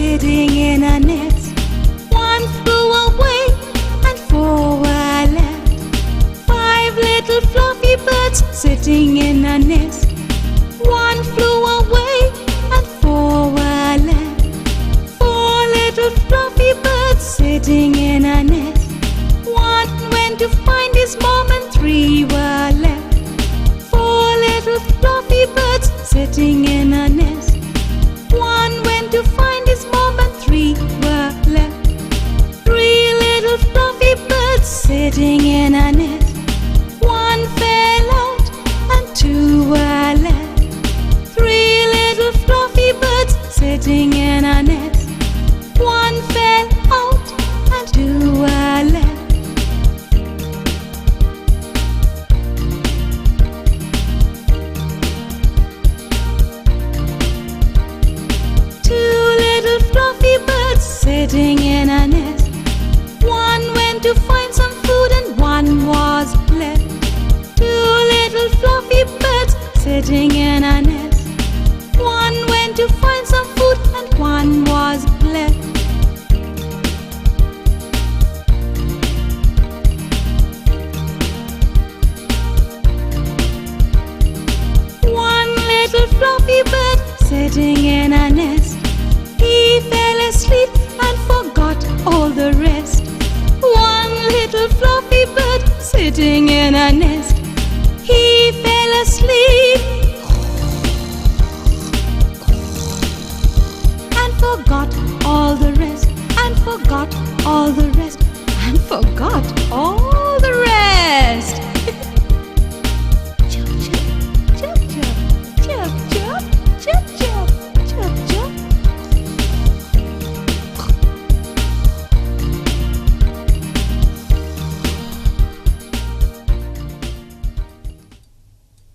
sitting in a nest. One flew away and four were left. Five little fluffy birds sitting in a nest. One flew away and four were left. Four little fluffy birds sitting in a nest. One went to find his mom and three were left. Four little fluffy birds sitting in a nest. One went to find his mom and three were left. Three little fluffy birds sitting in a nest. One fell out and two were left. Three little fluffy birds sitting in a nest. One fell out and two were left. Sitting in a nest. One went to find some food and one was left. Two little fluffy birds sitting in a nest. One went to find some food and one was left. One little fluffy bird sitting in a nest. He fell asleep and forgot all the rest. One little fluffy bird sitting in a nest. He fell asleep